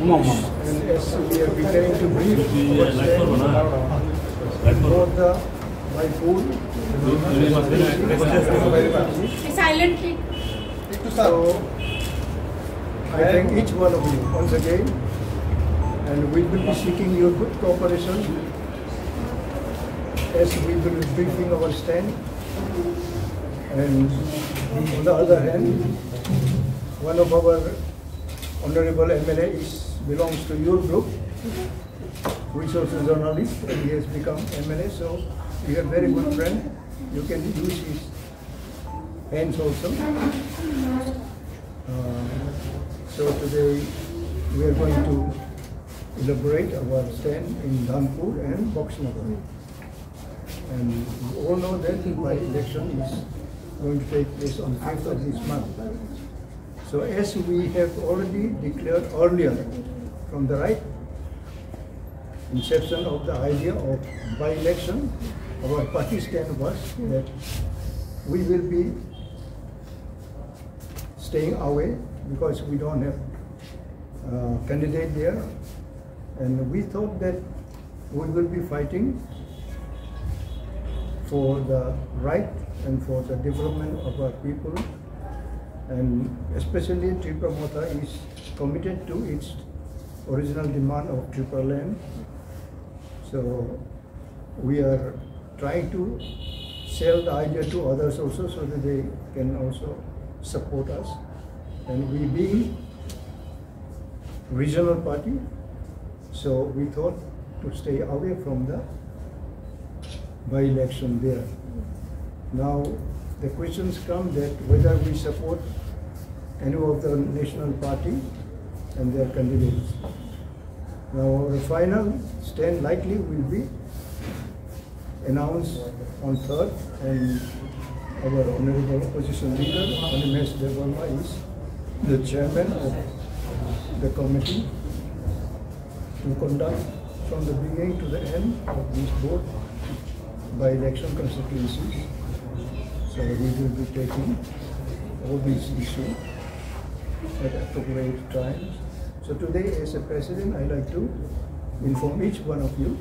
And as we are preparing to brief our stand, Motha, by pool, silently. So I thank each one of you once again, and we will be seeking your good cooperation as we will be briefing our stand. And on the other hand, one of our honorable MLA belongs to your group, who is also a journalist, and he has become MLA, so we are very good friend. You can use his hands also. So today we are going to elaborate our stand in Dhanpur and Boxnagar. And we all know that my election is going to take place on 5th of this month. So as we have already declared earlier from the right inception of the idea of by-election, our party stand was that we will be staying away because we don't have candidate there, and we thought that we will be fighting for the right and for the development of our people, and especially Tipra Motha is committed to its original demand of Tipra land. So we are trying to sell the idea to others also so that they can also support us. And we being regional party, so we thought to stay away from the by-election there. Now the questions come that whether we support any of the national party and their candidates. Now our final stand likely will be announced on 3rd, and our honorable opposition leader, Honorable Devarma, is the chairman of the committee to conduct from the beginning to the end of these both by-election constituencies. So we will be taking all these issues at appropriate times. So today, as a president, I like to inform each one of you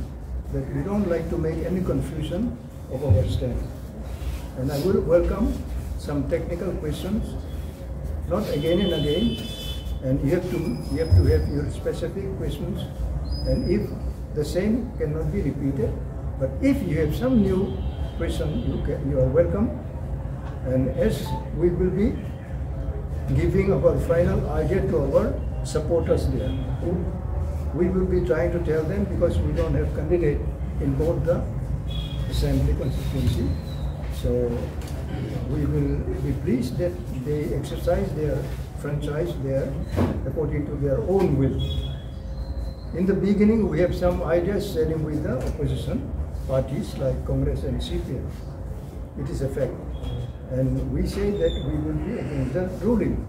that we don't like to make any confusion of our stand. And I will welcome some technical questions, not again and again, and you have to have your specific questions, and if the same cannot be repeated, but if you have some new question, you are welcome. And as we will be giving our final idea to our supporters there, we will be trying to tell them, because we don't have candidate in both the assembly constituency, so we will be pleased that they exercise their franchise there according to their own will. In the beginning, we have some ideas sharing with the opposition parties like Congress and CPM. It is a fact. And we say that we will be against the ruling,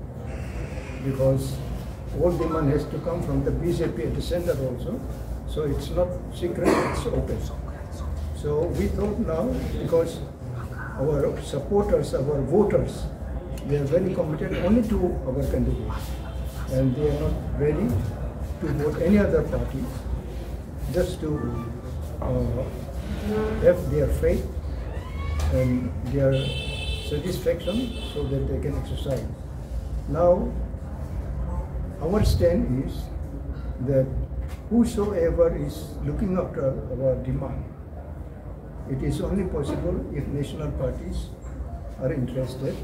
because all demand has to come from the BJP at the center also. So it's not secret, it's open. So we thought now, because our supporters, our voters, they are very committed only to our candidate, and they are not ready to vote any other party, just to have their faith and their satisfaction so that they can exercise. Now, our stand is that whosoever is looking after our demand, it is only possible if national parties are interested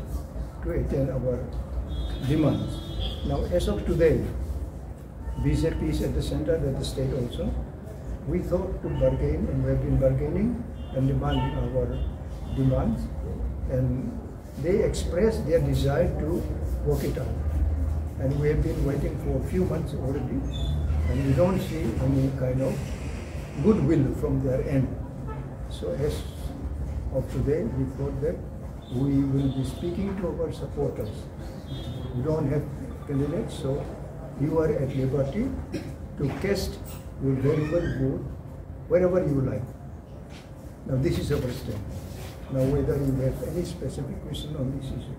to attain our demands. Now, as of today, BJP is at the center, at the state also. We thought to bargain, and we have been bargaining and demanding our demands, and they expressed their desire to work it out. And we have been waiting for a few months already, and we don't see any kind of goodwill from their end. So as of today, we thought that we will be speaking to our supporters. We don't have candidates, so you are at liberty to cast your valuable vote wherever you like. Now this is our stand. Now whether you have any specific question on this issue.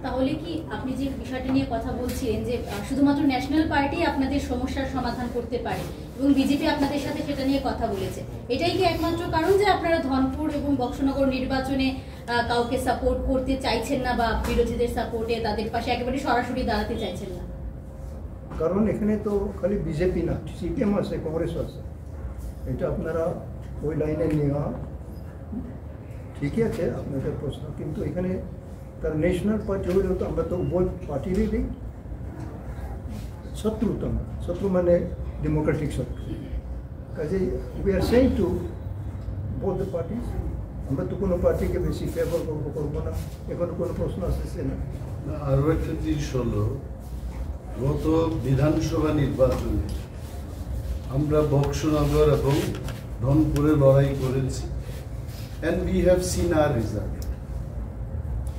তাহলে কি আপনি যে বিষয়টা নিয়ে কথা বলছিলেন যে শুধুমাত্র ন্যাশনাল পার্টি আপনাদের সমস্যার সমাধান করতে পারে এবং বিজেপি আপনাদের সাথে সেটা নিয়ে কথা বলেছে, এটাই কি একমাত্র কারণ যে আপনারা ধনপুর এবং বক্সনগর নির্বাচনে কাউকে সাপোর্ট করতে চাইছেন না বা বিরোধীদের সাপোর্টে তাদের পাশে একেবারে সরাসরি দাঁড়াতে চাইছেন না? কারণ এখানে তো খালি বিজেপি না, সিপিএম আছে, কংগ্রেস আছে, এটা আপনারা ওই লাইনে নেওয়া ঠিকই আছে আপনাদের প্রশ্ন, কিন্তু এখানে তার ন্যাশনাল পার্টি হলেও তো আমরা তো উভয় পার্টিরই শত্রু, তো শত্রু মানে ডেমোক্রেটিক শত্রু, কাজেই we are saying to both the parties. আমরা তো কোনো পার্টিকে বেশি ফেভার করবো না, এখনো কোনো প্রশ্ন আসছে না। আরও একটা জিনিস হলো, গত বিধানসভা নির্বাচনে আমরা বক্সনগর এবং ধনপুরে লড়াই করেছি, and we have seen our result.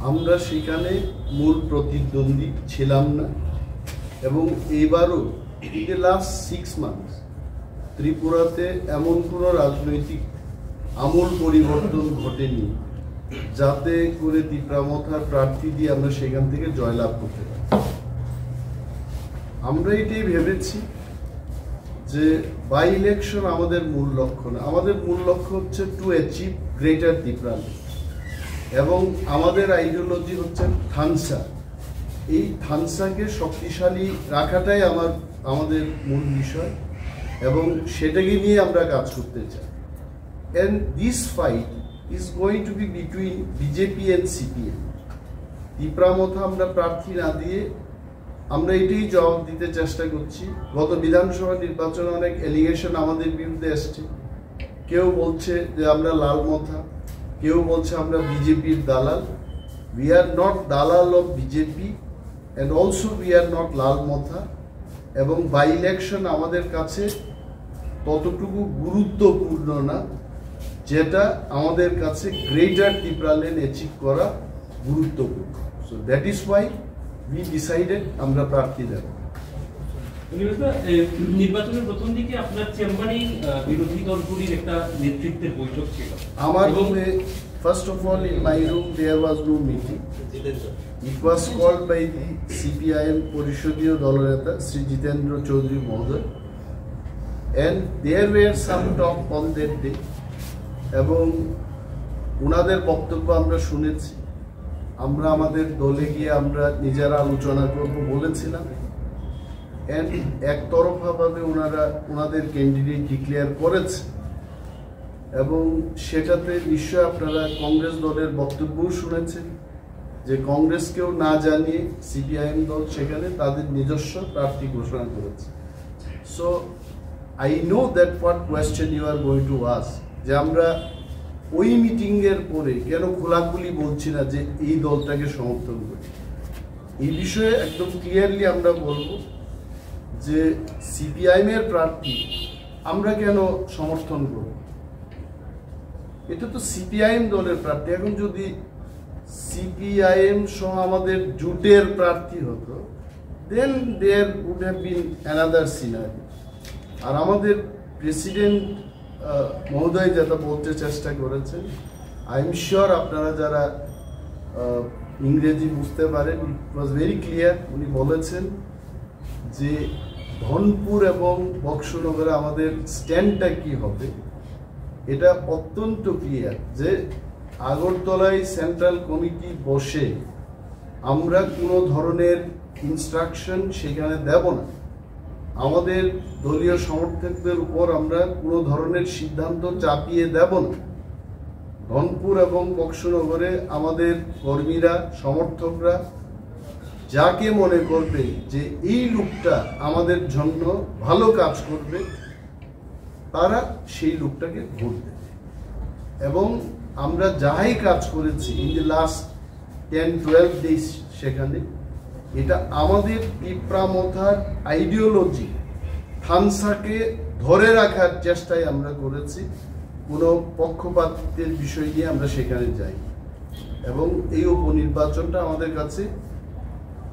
আমরা সেখানে মূল প্রতিদ্বন্দ্বী ছিলাম না, এবং এইবারও ইন দ্য লাস্ট 6 months ত্রিপুরাতে এমন কোনো রাজনৈতিক আমূল পরিবর্তন ঘটেনি যাতে করে ত্রিপুরা মথার প্রার্থী দিয়ে আমরা সেখান থেকে জয়লাভ করতে পারি। আমরা এটাই ভেবেছি যে বাই ইলেকশন আমাদের মূল লক্ষ্য না, আমাদের মূল লক্ষ্য হচ্ছে টু অ্যাচিভ গ্রেটার ত্রিপুরা, এবং আমাদের আইডিওলজি হচ্ছে থানসা। এই থানসাকে শক্তিশালী রাখাটাই আমাদের মূল বিষয়, এবং সেটাকে নিয়ে আমরা কাজ করতে চাই। And this fight is going to be between BJP and CPM. Tripura মথা আমরা প্রার্থী না দিয়ে আমরা এটাই জবাব দিতে চেষ্টা করছি। গত বিধানসভা নির্বাচনে অনেক এলিগেশন আমাদের বিরুদ্ধে আসছে, কেউ বলছে যে আমরা লাল মথা, কেউ বলছে আমরা বিজেপির দালাল। We are not দালাল of BJP, and also we are not লাল মথা, এবং বাই ইলেকশন আমাদের কাছে ততটুকু গুরুত্বপূর্ণ না যেটা আমাদের কাছে গ্রেটার ত্রিপুরা লেন অ্যাচিভ করা গুরুত্বপূর্ণ। So that is why we decided আমরা প্রার্থী দেব। নির্বাচনের প্রথম দিকে আপনার চেম্বারেই বিরোধী দলগুলির একটা নেতৃত্বের বৈঠক ছিল। আমার রুমে, first of all in my room there was no meeting. It was called by the CPIM পরিষদীয় দলনেতা শ্রী জিতেন্দ্র চৌধুরী মহোদয়, and there were some talk on that day, এবং ওনাদের বক্তব্য আমরা শুনেছি। আমরা আমাদের দলে গিয়ে আমরা নিজেরা আলোচনা করব বলেছিলাম, অ্যান্ড একতরফাভাবে ওনাদের ক্যান্ডিডেট ডিক্লেয়ার করেছে, এবং সেটাতে নিশ্চয় আপনারা কংগ্রেস দলের বক্তব্যও শুনেছেন যে কংগ্রেসকেও না জানিয়ে সিপিআইএম দল সেখানে তাদের নিজস্ব প্রার্থী ঘোষণা করেছে। So I know that what question you are going to ask, যে আমরা ওই মিটিংয়ের পরে কেন খোলাখুলি বলছি না যে এই দলটাকে সমর্থন করি। এই বিষয়ে একদম ক্লিয়ারলি আমরা বলবো যে সিপিআইএমের প্রার্থী আমরা কেন সমর্থন করব, এটা তো সিপিআইএম দলের প্রার্থী। এখন যদি সিপিআইএম সহ আমাদের জোটের প্রার্থী হতো, then there would have been another scenario. আর আমাদের প্রেসিডেন্ট মহোদয় যেটা বলতে চেষ্টা করেছেন, আই এম শিওর আপনারা যারা ইংরেজি বুঝতে পারেন, ইট ওয়াজ ভেরি ক্লিয়ার। উনি বলেছেন যে ধনপুর এবং বক্সনগরে আমাদের স্ট্যান্ডটা কি হবে, এটা অত্যন্ত ক্লিয়ার যে আগরতলায় সেন্ট্রাল কমিটি বসে আমরা কোনো ধরনের ইনস্ট্রাকশন সেখানে দেব না। আমাদের দলীয় সমর্থকদের উপর আমরা কোনো ধরনের সিদ্ধান্ত চাপিয়ে দেব না। ধনপুর এবং বক্সনগরে আমাদের কর্মীরা, সমর্থকরা যাকে মনে করবে যে এই লোকটা আমাদের জন্য ভালো কাজ করবে, তারা সেই লোকটাকে ভোট দেবে। এবং আমরা যাই কাজ করেছি ইন দ্য লাস্ট 10-12 ডেজ, সেখানে এটা আমাদের ত্রিপুরা মথার আইডিওলজি থানসাকে ধরে রাখার চেষ্টায় আমরা করেছি। কোনো পক্ষপাতের বিষয় নিয়ে আমরা সেখানে যাই, এবং এই উপনির্বাচনটা আমাদের কাছে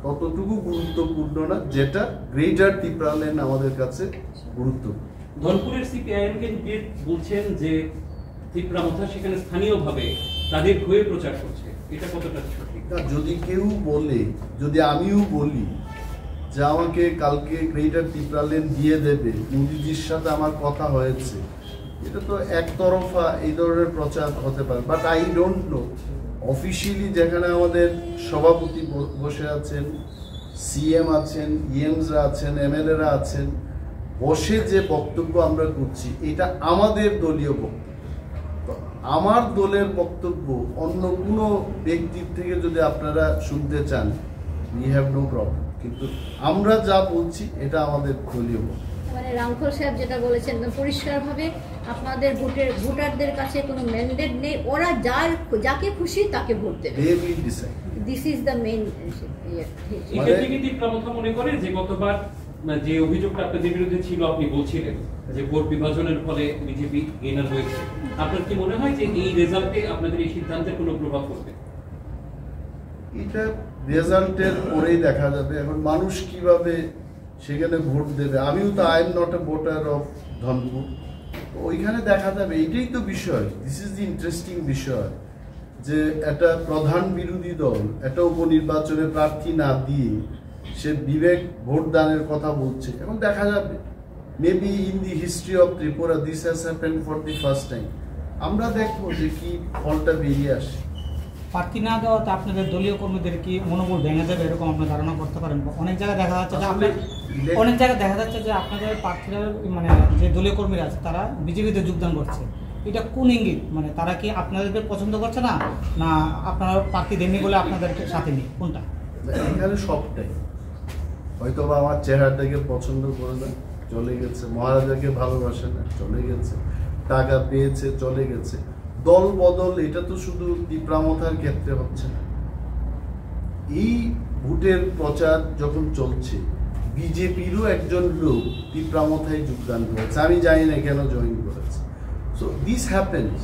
ততটুকু গুরুত্বপূর্ণ না যেটা গ্রেটার ত্রিপুরা লেন আমাদের কাছে গুরুত্বপূর্ণ। ধনপুরের সিপিআইএম কে বলছেন যে তিপ্রা মথা সেখানে স্থানীয়ভাবে তাদের হয়ে প্রচার করছে, এটা কতটা সঠিক? না, যদি কেউ বলে, যদি আমিও বলি যে আমাকে কালকে গ্রেটার তিপ্রা লেন দিয়ে দেবে, মোদিজির সাথে আমার কথা হয়েছে, এটা তো একতরফা এই ধরনের প্রচার হতে পারে। But I don't know officially যেখানে আমাদের সভাপতি বসে আছেন, সিএম আছেন, ইএমসরা আছেন, এমএলএরা আছেন, বসে যে বক্তব্য আমরা করছি এটা আমাদের দলীয় বক্তব্য। তো আমার দলের বক্তব্য অন্য কোনো ব্যক্তির থেকে যদি আপনারা শুনতে চান, উই হ্যাভ নো প্রবলেম, কিন্তু আমরা যা বলছি এটা আমাদের দলীয় বক্তব্য। মানে রামখল সাহেব যেটা বলেছেন পরিষ্কারভাবে আপনাদের ভোটারদের কাছে কোনো ম্যান্ডেট নেই, ওরা যাকে খুশি তাকে ভোট দেবে। This is the main. এক্ষেত্রে কি তিপ্রা মথা মনে করে যে গতবার যে অভিযোগটা আপনাদের বিরুদ্ধে ছিল, আপনি বলছিলেন যে ভোট বিভাজনের ফলে বিজেপি গেইনার হয়েছে, আপনার কি মনে হয় যে এই রেজাল্টে আপনাদের এই সিদ্ধান্তের কোনো প্রভাব পড়বে? এটা রেজাল্টের পরেই দেখা যাবে। এখন মানুষ কিভাবে সেখানে ভোট দেবে, আমিও তো I am not a voter of Dhanpur, ওইখানে দেখা যাবে। এটাই তো বিষয়, দিস ইজ দি ইন্টারেস্টিং বিষয়, যে একটা প্রধান বিরোধী দল একটা উপনির্বাচনে প্রার্থী না দিয়ে সে বিবেক ভোট দানের কথা বলছে। এখন দেখা যাবে, maybe in the history of Tripura this has happened for the first time. আমরা দেখবো যে কি ফলটা বেরিয়ে আসে। প্রার্থী না দেওয়াতে আপনাদের দলীয় কর্মীদের কি মনোবল ভেঙে যাবে এরকম আপনার ধারণা করতে পারেন? অনেক জায়গায় দেখা যাচ্ছে যে আপনাদের প্রার্থীরা মানে যে দলীয় কর্মীরা আছে তারা বিজেপিতে যোগদান করছে, এটা কোন ইঙ্গিত? মানে তারা কি আপনাদেরকে পছন্দ করছে না, না আপনারা প্রার্থী দেননি বলে আপনাদেরকে সাথে নেই, কোনটা? এখানে সবটাই, হয়তো বা আমার চেহারাটাকে পছন্দ করে না, চলে গেছে, মহারাজাকে ভালোবাসে না, চলে গেছে, টাকা পেয়েছে, চলে গেছে। দল বদল এটা তো শুধু তিপ্রা মথার ক্ষেত্রে হচ্ছে না। এই ভোটের প্রচার যখন চলছে, বিজেপিরও একজন লোক তিপ্রা মথায় যোগদান করেছে, আমি জানি না কেন জয়েন করেছে। So this happens.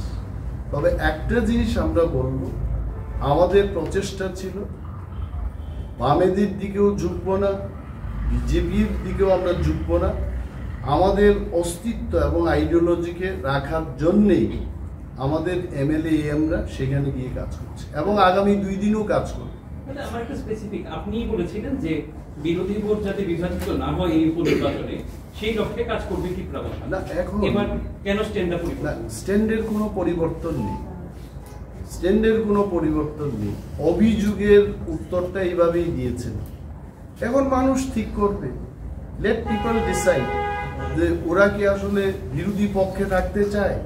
তবে একটা জিনিস আমরা বলবো, আমাদের প্রচেষ্টা ছিল বামেদের দিকেও ঝুঁকবো না, বিজেপির দিকেও আমরা ঝুঁকবো না। আমাদের অস্তিত্ব এবং আইডিওলজিকে রাখার জন্যেই আমাদের এমএলএ এমরা সেখানে গিয়ে কাজ করছে এবং আগামী 2 দিনও কাজ করবে। আমার একটা স্পেসিফিক, আপনি বলেছিলেন যে বিরোধী ভোট যাতে বিভাজিত না হয় এই উপনির্বাচনে, সেই লক্ষ্যে কাজ করবে তিপ্রা মথা। না, এখন এবার কেন স্ট্যান্ডটা পরিবর্তন? স্ট্যান্ডের কোনো পরিবর্তন নেই, স্ট্যান্ডের কোনো পরিবর্তন নেই। অভিযোগের উত্তরটা এইভাবেই দিয়েছেন। এখন মানুষ ঠিক করবে, লেট পিপল ডিসাইড যে ওরা কি আসলে বিরোধী পক্ষে থাকতে চায়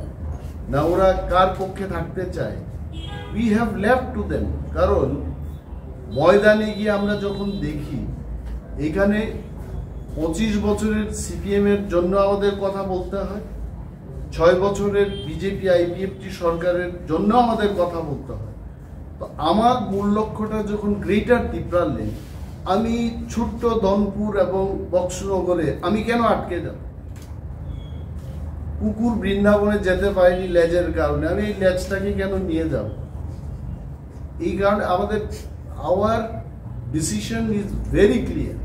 না ওরা কার পক্ষে থাকতে চায়। We have left to them. কারণ ময়দানে গিয়ে আমরা যখন দেখি এখানে 25 বছরের সিপিএম এর জন্য আমাদের কথা বলতে হয়, 6 বছরের বিজেপি আইপিএফটি সরকারের জন্য আমাদের কথা বলতে হয়। তো আমার মূল লক্ষ্যটা যখন গ্রেটার তিপ্রা লেন, আমি ছোট্ট ধনপুর এবং বক্সনগরে আমি কেন আটকে যাব? কুকুর বৃন্দাবনে যেতে পারিনি লেজের কারণে, আমি এই লেজটাকে কেন নিয়ে যাব? এই কারণে আমাদের our decision is very clear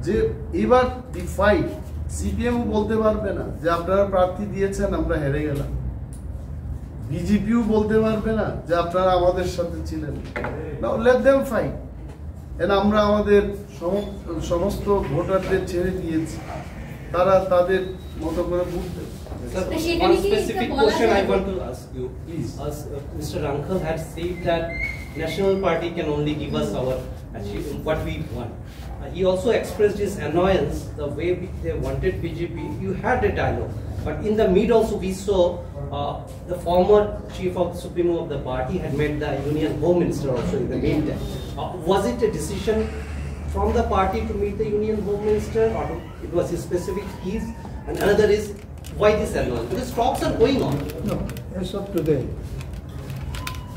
যে এবার দি ফাইট, সিপিএম বলতে পারবে না যে আপনারা প্রার্থী দিয়েছেন আমরা হেরে গেলাম, বিজেপিও বলতে পারবে না যে আপনারা আমাদের সাথে ছিলেন। নাও লেট দেম ফাইট। এন্ড আমরা আমাদের সমস্ত ভোটারদের ছেড়ে দিয়েছি, তারা তাদের মতো করে ভোট দেবে। One specific question I want to ask you, please. As Mr. Rankal had said that National Party can only give us our what we want. He also expressed his annoyance the way they wanted BJP. You had a dialogue, but in the mid also we saw the former chief of Supremo of the party had met the Union Home Minister also in the meantime. Was it a decision from the party to meet the Union Home Minister, or it was a specific case? And another is, why this annoyance? Because talks are going on. No, as of today,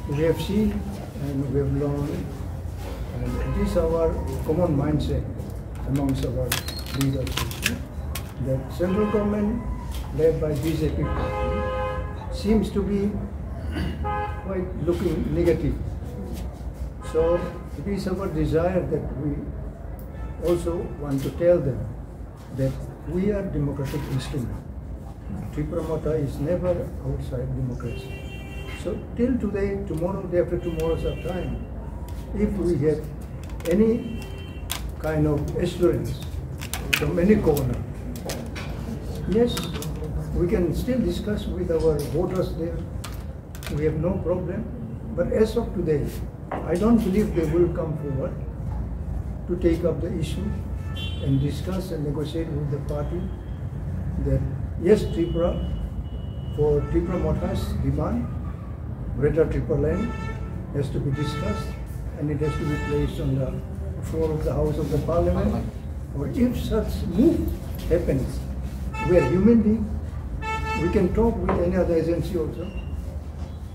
we have seen and we have learned, and it is our common mindset amongst our leaders that central government led by BJP seems to be quite looking negative. So it is our desire that we also want to tell them that we are democratic instrument. Tipra Motha is never outside democracy. So till today, tomorrow, day after tomorrow sometime, if we get any kind of assurance from any corner, yes, we can still discuss with our voters there. We have no problem. But as of today, I don't believe they will come forward to take up the issue and discuss and negotiate with the party that yes, Tipra, for Tipra Motha's demand, Greater Tripura Land has to be discussed and it has to be placed on the floor of the House of the Parliament. Or if such move happens, we are human beings, we can talk with any other agency also.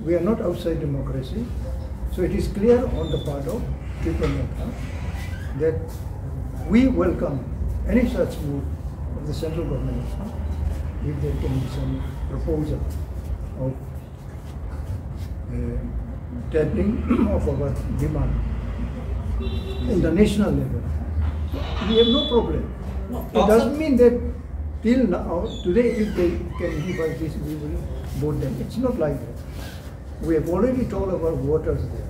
We are not outside democracy. So it is clear on the part of Tipra Motha that we welcome any such move of the central government if there can be some proposal of tabling of our demand in the national level. We have no problem. It doesn't mean that till now, today if they can give us this, we will vote them. It's not like that. We have already told our voters there.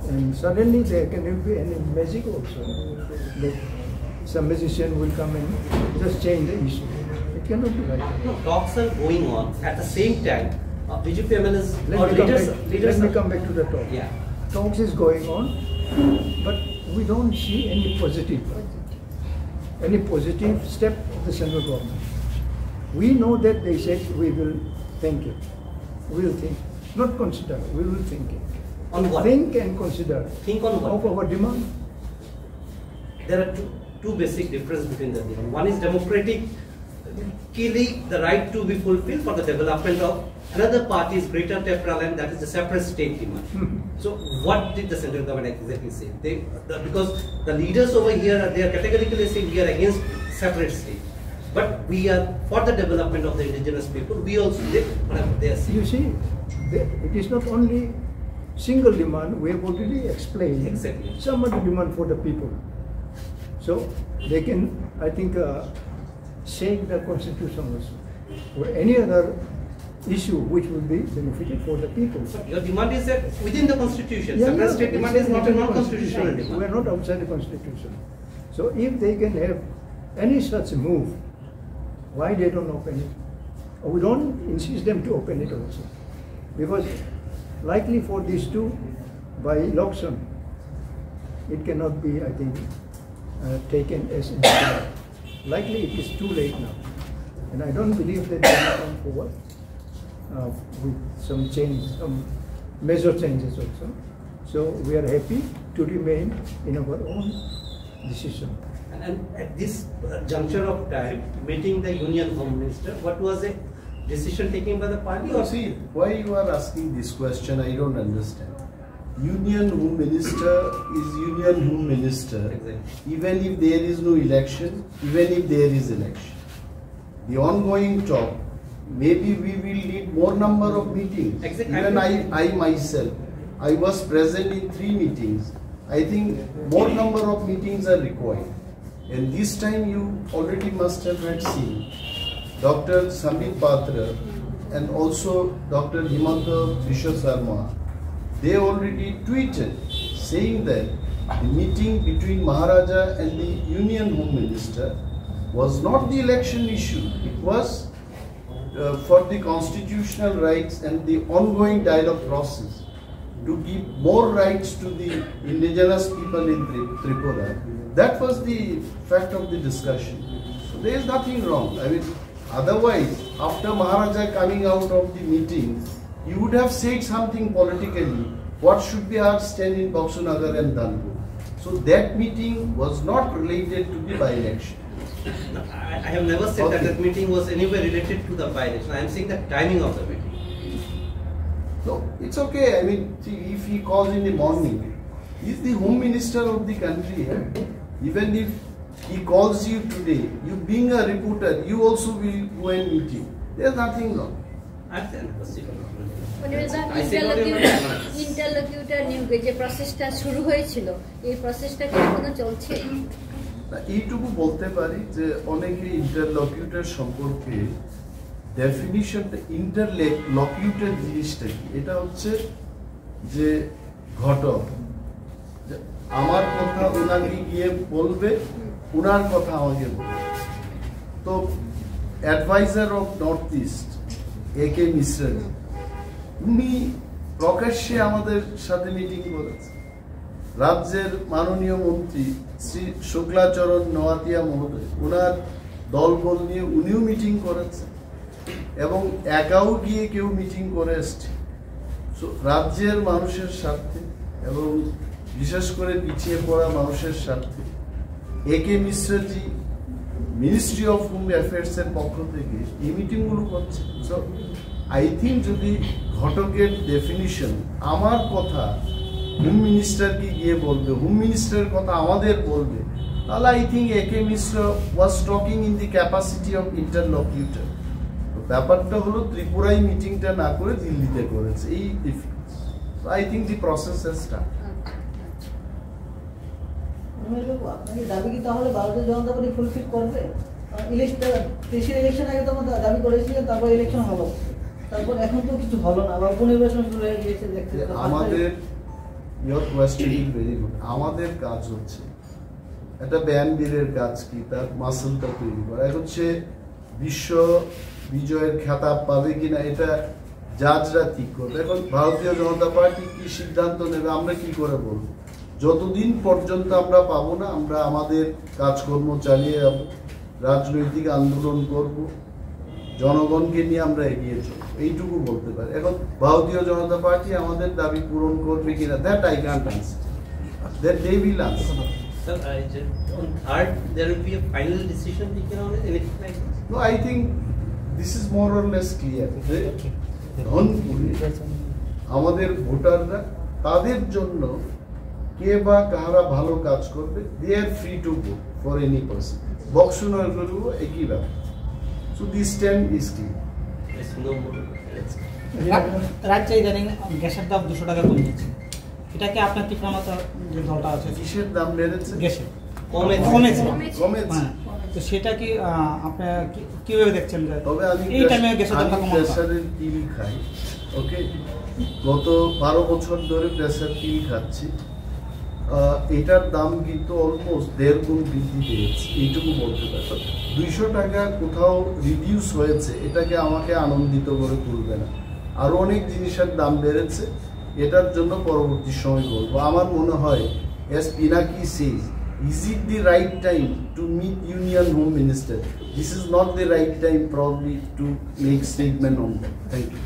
And suddenly there can be any magic also. That some magician will come and just change the issue. It cannot be like that. No, talks are going on. At the same time, BJP MLAs or leaders Let me come back to the talk. Yeah. Talks is going on, but we don't see any positive step of the central government. We know that they said we will think it. We will think. Not consider, we will think it. On what? Think and consider. Think on what? Of our demand. There are two basic differences between the demand. One is democratically the right to be fulfilled for the development of another party's Greater Tipra Land, that is a separate state demand. So what did the central government exactly say? Because the leaders over here, they are categorically saying we are against separate state. But we are for the development of the indigenous people. We also did whatever they are saying. You see, it is not only single demand, we have already explained. Exactly. Some other demand for the people. So they can, I think, shake the constitution also, or any other issue which will be benefited for the people. But your demand is that within the constitution. Yeah, Separate yeah, state demand is not a non-constitutional demand. We are not outside the constitution. So if they can have any such move, why they don't open it? Or we don't insist them to open it also. Because likely for these two, by election, it cannot be, I think, taken as instrument. Likely it is too late now. And I don't believe that they will come forward with some change, some major changes also. So we are happy to remain in our own decision. And at this juncture of time, meeting the Union Home Minister, what was the decision taken by the party? You see, why you are asking this question, I don't understand. Union Home Minister is Union Home Minister, Exactly. even if there is no election, even if there is election. The ongoing talk, maybe we will need more number of meetings. Exactly. Even I myself, I was present in 3 meetings. I think more number of meetings are required. And this time you already must have seen Dr. Samit Patra and also Dr. Motha Sarma. They already tweeted saying that the meeting between Maharaja and the Union Home Minister was not the election issue. It was for the constitutional rights and the ongoing dialogue process to give more rights to the indigenous people in Tripura. That was the fact of the discussion. So there is nothing wrong. I mean, otherwise, after Maharaja coming out of the meeting, you would have said something politically. What should be our stand in Baksunagar and Danpur? So that meeting was not related to the by-election. No, I have never said that that meeting was anywhere related to the by-election. I am saying the timing of the meeting. No, it's okay. I mean, see, if he calls in the morning, he's the Home Minister of the country. Even if he calls you today, you being a reporter, you also will go and meet him. There's nothing wrong. ইন্টারলকিউটর নিয়োগে যে প্রসেসটা শুরু হয়েছিল এই প্রসেসটা কি এখনো চলছে? এইটুকু বলতে পারি যে অনেকে ইন্টারলকিউটর সম্পর্কে ডেফিনিশনটা ইন্টারলকিউটেড জিনিসটা কি? এটা হচ্ছে যে ঘটক আমার কথা ওনাকে গিয়ে বলবে, ওনার কথা আমাকে বলবে। তো adviser of north east A.K. Mishra, উনি প্রকাশ্যে আমাদের সাথে মিটিং করেছেন। রাজ্যের মাননীয় মন্ত্রী শ্রী শুক্লাচরণ নোয়াতিয়া মহোদয়, ওনার দলবল নিয়ে উনিও মিটিং করেছেন এবং একাও গিয়ে কেউ মিটিং করে এসছে। রাজ্যের মানুষের স্বার্থে এবং বিশেষ করে পিছিয়ে পড়া মানুষের স্বার্থে A.K. Mishraji ministry of home affairs এর পক্ষ থেকে এই মিটিংগুলো করছে। সো আই থিঙ্ক যদি ঘটকের ডেফিনিশন আমার কথা হোম মিনিস্টারকে গিয়ে বলবে, হোম মিনিস্টারের কথা আমাদের বলবে, তাহলে I think A.K. Mishra was talking in the capacity of interlocutor. ব্যাপারটা হলো ত্রিপুরায় মিটিংটা না করে দিল্লিতে করেছে, এই difference. I think the process has start. আপনাকে দাবি কি তাহলে ভারতীয় জনতা পার্টি ফুলফিল করবে? ইলেকশন আগে তো দাবি করেছিলেন, তারপর ইলেকশন হলো, তারপর এখন তো কিছু হলো না, বা উপনির্বাচন শুরু হয়ে গিয়েছে। দেখতে আমাদের your question is very good. আমাদের কাজ হচ্ছে একটা ব্যায়ামবীরের কাজ কি, তার মাসলটা তৈরি করা। এখন সে বিশ্ব বিজয়ের খেতাব পাবে কিনা এটা জাজরা ঠিক করবে। এখন ভারতীয় জনতা পার্টি কি সিদ্ধান্ত নেবে আমরা কি করে বলবো? যতদিন পর্যন্ত আমরা পাবো না, আমরা আমাদের কাজকর্ম চালিয়ে যাব, রাজনৈতিক আন্দোলন করব, জনগণকে নিয়ে আমরা এগিয়ে চলব, এইটুকু বলতে পারি। এখন ভারতীয় জনতা পার্টি আমাদের দাবি পূরণ করবে কিনা, that I can't answer, that they will answer. Sir, on third, there will be a final decision taken on it, anything like this? No, I think this is more or less clear. ধনপুরে আমাদের ভোটাররা তাদের জন্য কে বা কারা ভালো কাজ করবে, they are free to vote for any person. Boxanagar করবো একই ব্যাপার। So this stand is clear. রাজ্যে ইদানিং গ্যাসের দাম 200 টাকা কমিয়েছে, এটা কি আপনার টিপ্রা মতো যে দলটা আছে কিসের দাম বেড়েছে? গ্যাসের কমেছে। তো সেটা কি আপনি কিভাবে দেখছেন? তবে আমি এই টাইমে গ্যাসের দামটা কমানো প্রেসারের পিল খাই, ওকে, গত 12 বছর ধরে প্রেসার পিল খাচ্ছি। এটার দাম কিন্তু অলমোস্ট 1.5 গুণ বৃদ্ধি পেয়েছে, এইটুকু বলতে পারি। 200 টাকা কোথাও রিডিউস হয়েছে, এটাকে আমাকে আনন্দিত করে তুলবে না। আরও অনেক জিনিসের দাম বেড়েছে, এটার জন্য পরবর্তী সময় বলবো। আমার মনে হয় as Pinaki says, is it the right time to meet Union Home Minister? This is not the right time probably to make statement on that. Thank you.